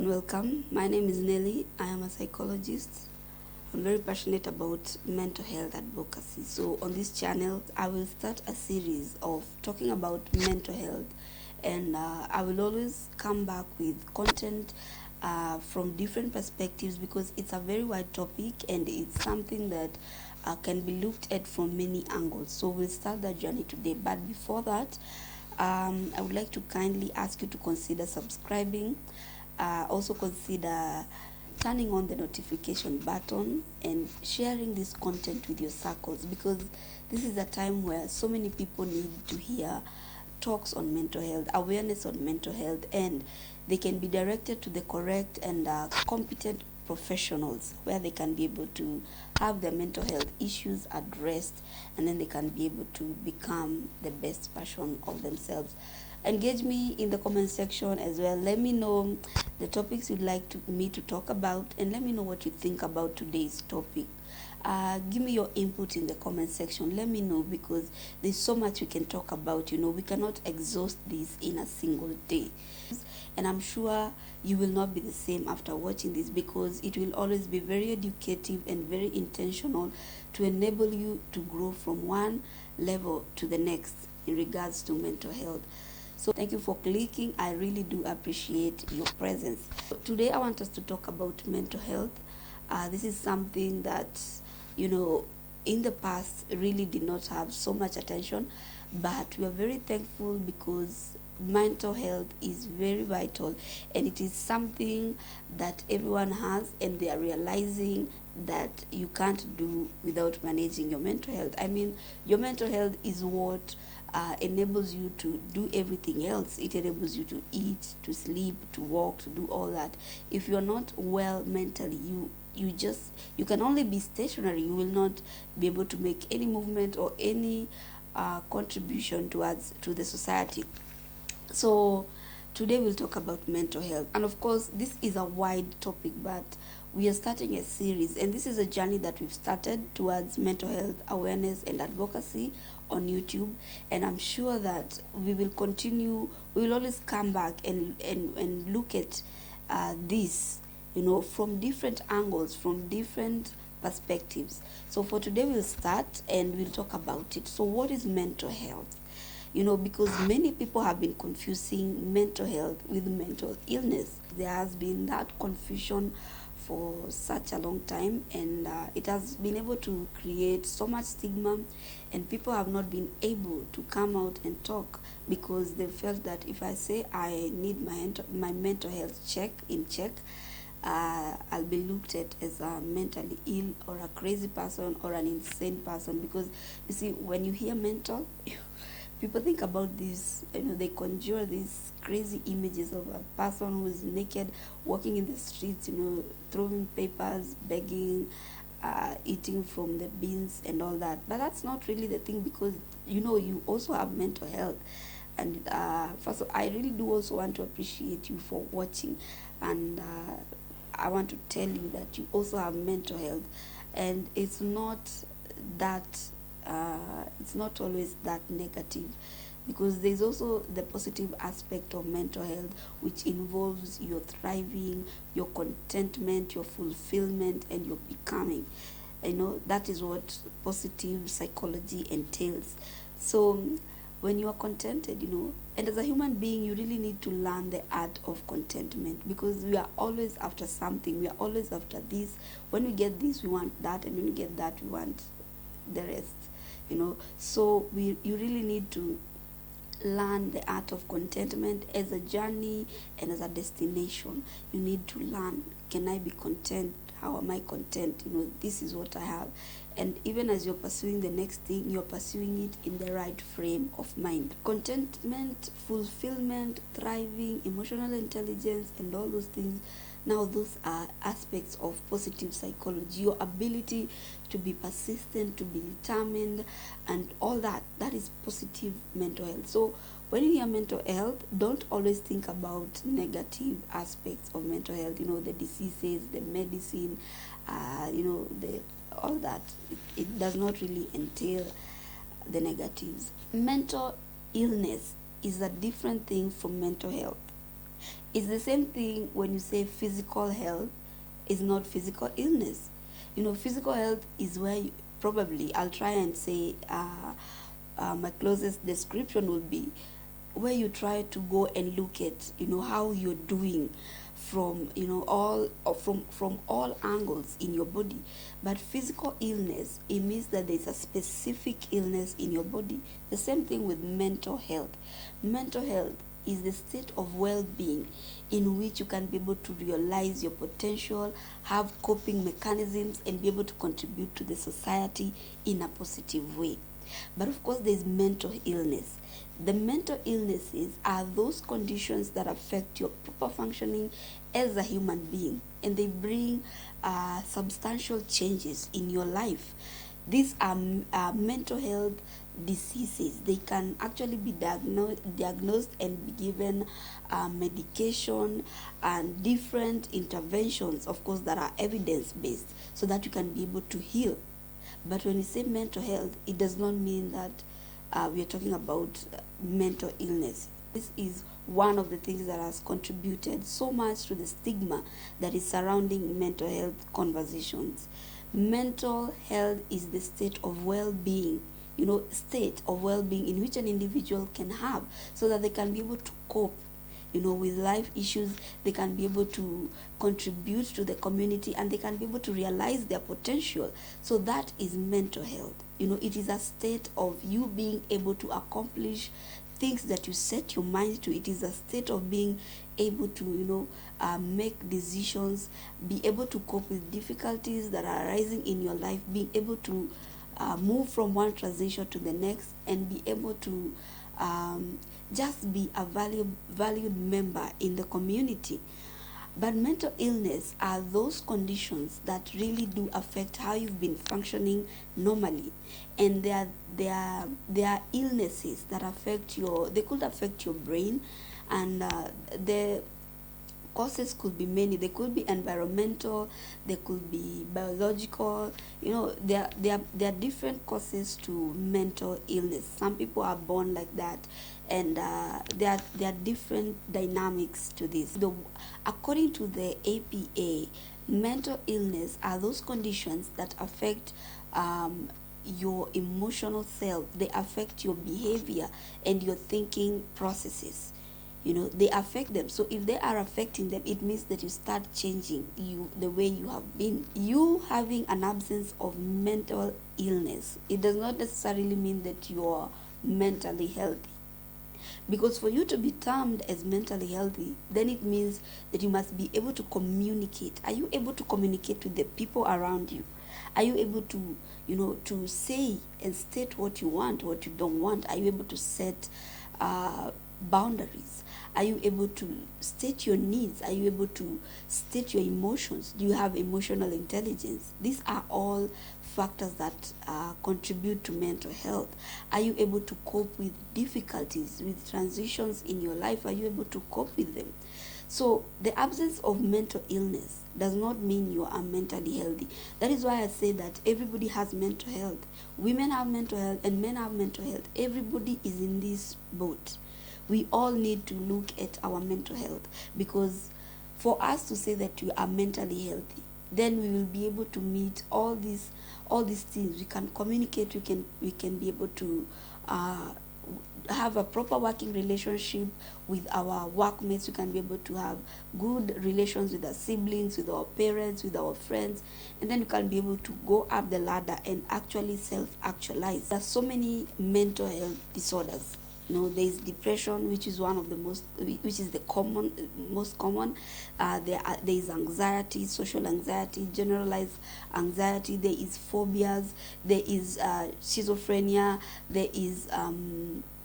and welcome. My name is Nelly. I am a psychologist. I'm very passionate about mental health advocacy. So on this channel, I will start a series of talking about mental health, and I will always come back with content from different perspectives because it's a very wide topic and it's something that can be looked at from many angles. So we'll start that journey today. But before that, I would like to kindly ask you to consider subscribing. Also consider turning on the notification button and sharing this content with your circles, because this is a time where so many people need to hear talks on mental health, awareness on mental health, and they can be directed to the correct and competent professionals where they can be able to have their mental health issues addressed, and then they can be able to become the best version of themselves. Engage me in the comment section as well. Let me know the topics you'd like me to talk about, and let me know what you think about today's topic. Give me your input in the comment section. Let me know, because there's so much we can talk about. We cannot exhaust this in a single day, and I'm sure you will not be the same after watching this, because it will always be very educative and very intentional to enable you to grow from one level to the next in regards to mental health. So thank you for clicking. I really do appreciate your presence. Today I want us to talk about mental health. This is something that, in the past really did not have so much attention, but we are very thankful because mental health is very vital, and it is something that everyone has, and they are realizing that you can't do without managing your mental health. I mean, your mental health is what enables you to do everything else. It enables you to eat, to sleep, to walk, to do all that. If you're not well mentally, you can only be stationary. You will not be able to make any movement or any contribution to the society. So today we'll talk about mental health, and of course this is a wide topic, but we are starting a series, and this is a journey that we've started towards mental health awareness and advocacy on YouTube, and I'm sure that we will continue. We will always come back and look at this, from different angles, from different perspectives. So for today we'll start and we'll talk about it. So what is mental health? Because many people have been confusing mental health with mental illness. There has been that confusion for such a long time, and it has been able to create so much stigma, and people have not been able to come out and talk because they felt that if I say I need my mental health check, I'll be looked at as a mentally ill or a crazy person or an insane person. Because you see, when you hear mental, people think about this, they conjure these crazy images of a person who is naked, walking in the streets, throwing papers, begging, eating from the bins and all that. But that's not really the thing, because, you also have mental health. And first of all, I really do also want to appreciate you for watching. And I want to tell you that you also have mental health. And it's not always that negative, because there's also the positive aspect of mental health, which involves your thriving, your contentment, your fulfillment, and your becoming. That is what positive psychology entails. So when you are contented, and as a human being, you really need to learn the art of contentment, because we are always after something. We are always after this. When we get this, we want that, and when we get that, we want the rest. So you really need to learn the art of contentment as a journey and as a destination. You need to learn, can I be content? How am I content? This is what I have. And even as you're pursuing the next thing, you're pursuing it in the right frame of mind. Contentment, fulfillment, thriving, emotional intelligence, and all those things. Now, those are aspects of positive psychology. Your ability to be persistent, to be determined, and all that. That is positive mental health. So when you hear mental health, don't always think about negative aspects of mental health. The diseases, the medicine, all that. It does not really entail the negatives. Mental illness is a different thing from mental health. It's the same thing when you say physical health is not physical illness. Physical health is where probably I'll try and say my closest description would be where you try to go and look at how you're doing from all from all angles in your body. But physical illness, it means that there's a specific illness in your body. The same thing with mental health. Mental health is the state of well-being in which you can be able to realize your potential, have coping mechanisms, and be able to contribute to the society in a positive way. But of course, there's mental illness. The mental illnesses are those conditions that affect your proper functioning as a human being, and they bring substantial changes in your life. These are mental health diseases. They can actually be diagnosed and be given medication and different interventions, of course, that are evidence-based, so that you can be able to heal. But when we say mental health, it does not mean that we are talking about mental illness. This is one of the things that has contributed so much to the stigma that is surrounding mental health conversations. Mental health is the state of well-being, state of well-being in which an individual can have so that they can be able to cope with life issues. They can be able to contribute to the community, and they can be able to realize their potential. So that is mental health. It is a state of you being able to accomplish things that you set your mind to. It is a state of being able to make decisions, be able to cope with difficulties that are arising in your life, being able to move from one transition to the next, and be able to just be a valued member in the community. But mental illness are those conditions that really do affect how you've been functioning normally, and they are illnesses that they could affect your brain, and the causes could be many. They could be environmental, they could be biological. There are different causes to mental illness. Some people are born like that, and there are different dynamics to this. According to the APA, mental illness are those conditions that affect your emotional self. They affect your behavior and your thinking processes. They affect them. So if they are affecting them, it means that you start changing the way you have been. You having an absence of mental illness, it does not necessarily mean that you are mentally healthy. Because for you to be termed as mentally healthy, then it means that you must be able to communicate. Are you able to communicate with the people around you? Are you able to, to say and state what you want, what you don't want? Are you able to set boundaries? Are you able to state your needs? Are you able to state your emotions? Do you have emotional intelligence? These are all factors that contribute to mental health. Are you able to cope with difficulties, with transitions in your life? Are you able to cope with them? So the absence of mental illness does not mean you are mentally healthy. That is why I say that everybody has mental health. Women have mental health and men have mental health. Everybody is in this boat. We all need to look at our mental health, because for us to say that we are mentally healthy, then we will be able to meet all these things. We can communicate. We can be able to have a proper working relationship with our workmates. We can be able to have good relations with our siblings, with our parents, with our friends, and then we can be able to go up the ladder and actually self-actualize. There are so many mental health disorders. There is depression, which is one of the most common. There is anxiety, social anxiety, generalized anxiety. There is phobias. There is schizophrenia. There is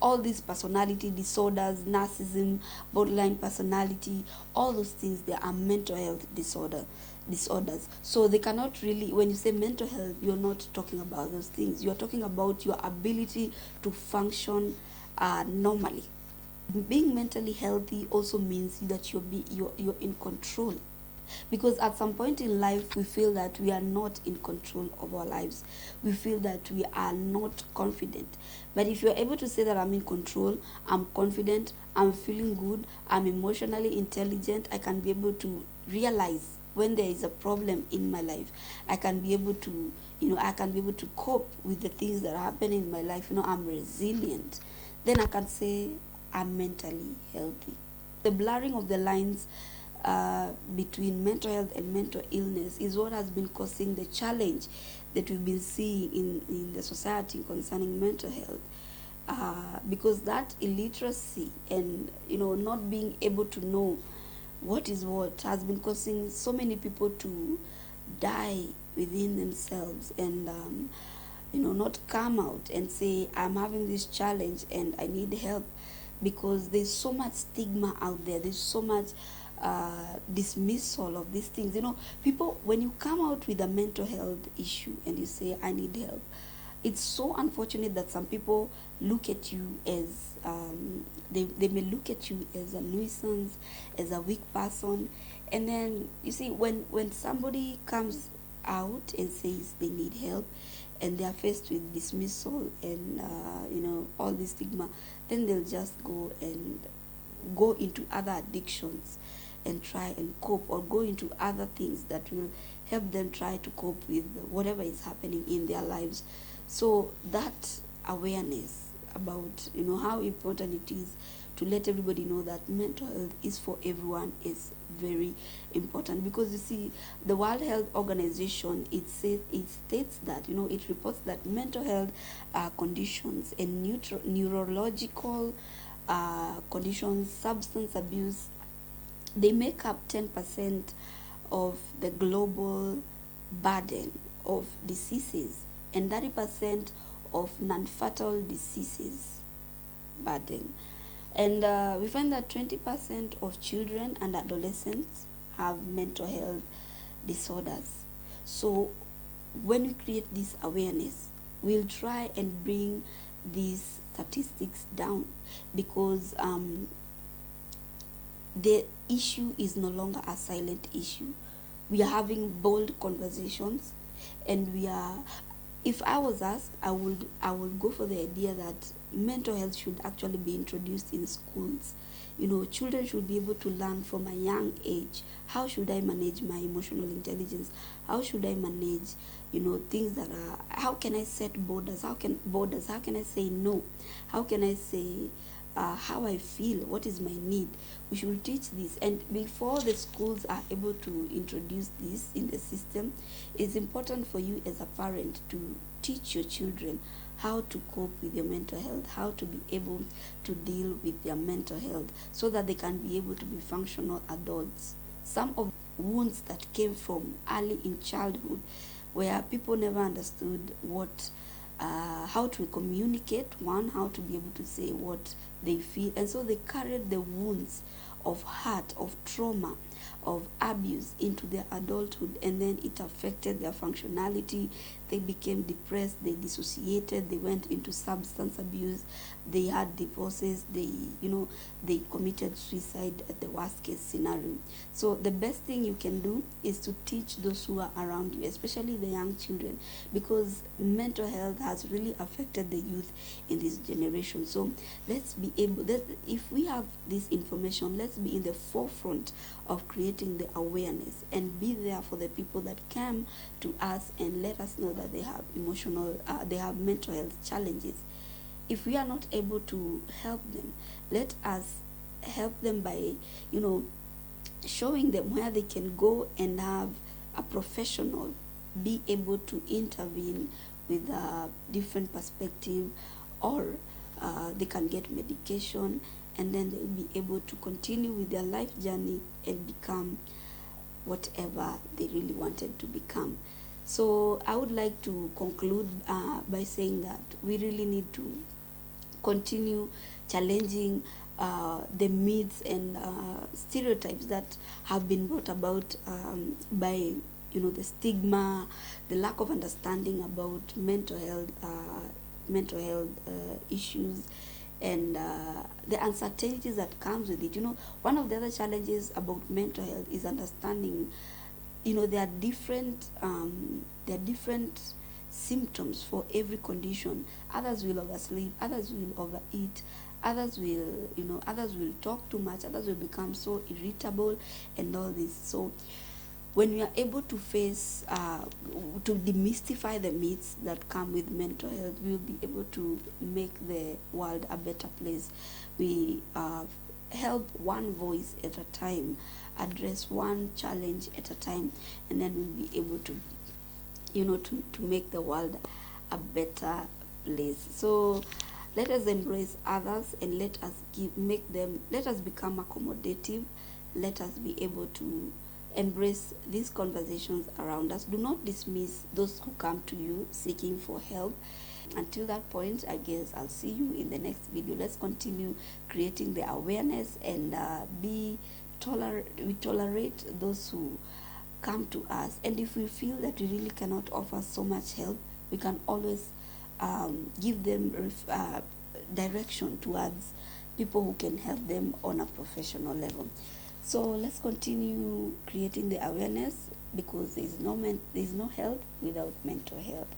all these personality disorders, narcissism, borderline personality. All those things, they are mental health disorders. So they cannot really, when you say mental health, you're not talking about those things. You're talking about your ability to function normally. Being mentally healthy also means that you're in control. because at some point in life we feel that we are not in control of our lives. We feel that we are not confident. But if you're able to say that I'm in control, I'm confident, I'm feeling good, I'm emotionally intelligent, I can be able to realize when there is a problem in my life. I can be able to, I can be able to cope with the things that are happening in my life. I'm resilient. Then I can say I'm mentally healthy. The blurring of the lines between mental health and mental illness is what has been causing the challenge that we've been seeing in the society concerning mental health. Because that illiteracy and not being able to know what is what has been causing so many people to die within themselves and not come out and say I'm having this challenge and I need help, because there's so much stigma out there. There's so much dismissal of these things. People, when you come out with a mental health issue and you say I need help, it's so unfortunate that some people look at you as they may look at you as a nuisance, as a weak person. And then you see, when somebody comes out and says they need help and they are faced with dismissal and all this stigma, then they'll just go into other addictions and try and cope, or go into other things that will help them try to cope with whatever is happening in their lives. So that awareness about how important it is to let everybody know that mental health is for everyone is very important. Because you see, the World Health Organization, it states that it reports that mental health conditions and neurological conditions, substance abuse, they make up 10% of the global burden of diseases and 30% of non-fatal diseases burden. And we find that 20% of children and adolescents have mental health disorders. So when we create this awareness, we'll try and bring these statistics down, because the issue is no longer a silent issue. We are having bold conversations, and if I was asked, I would go for the idea that mental health should actually be introduced in schools. Children should be able to learn from a young age. How should I manage my emotional intelligence? How should I manage, things that are, how can I set borders? How can I say no? How can I say how I feel? What is my need? We should teach this. And before the schools are able to introduce this in the system, it's important for you as a parent to teach your children how to cope with your mental health, how to be able to deal with their mental health, so that they can be able to be functional adults. Some of the wounds that came from early in childhood, where people never understood how to communicate, how to be able to say what they feel, and so they carried the wounds of hurt, of trauma, of abuse into their adulthood, and then it affected their functionality. They became depressed, they dissociated, they went into substance abuse, they had divorces, they committed suicide at the worst case scenario. So the best thing you can do is to teach those who are around you, especially the young children, because mental health has really affected the youth in this generation. So let's be able, if we have this information, let's be in the forefront of creating the awareness and be there for the people that come to us and let us know that they have mental health challenges. If we are not able to help them, let us help them by showing them where they can go and have a professional be able to intervene with a different perspective, or they can get medication, and then they'll be able to continue with their life journey and become whatever they really wanted to become. So I would like to conclude by saying that we really need to continue challenging the myths and stereotypes that have been brought about by the stigma, the lack of understanding about mental health issues, and the uncertainties that comes with it. One of the other challenges about mental health is understanding, there are different symptoms for every condition. Others will oversleep, others will overeat, others will talk too much, others will become so irritable and all this. So when we are able to face to demystify the myths that come with mental health, we will be able to make the world a better place. We help one voice at a time, address one challenge at a time, and then we'll be able to to make the world a better place. So let us embrace others, and let us become accommodative. Let us be able to embrace these conversations around us. Do not dismiss those who come to you seeking for help. Until that point, I guess I'll see you in the next video. Let's continue creating the awareness, and we tolerate those who come to us. And if we feel that we really cannot offer so much help, we can always give them direction towards people who can help them on a professional level. So let's continue creating the awareness, because there is no health without mental health.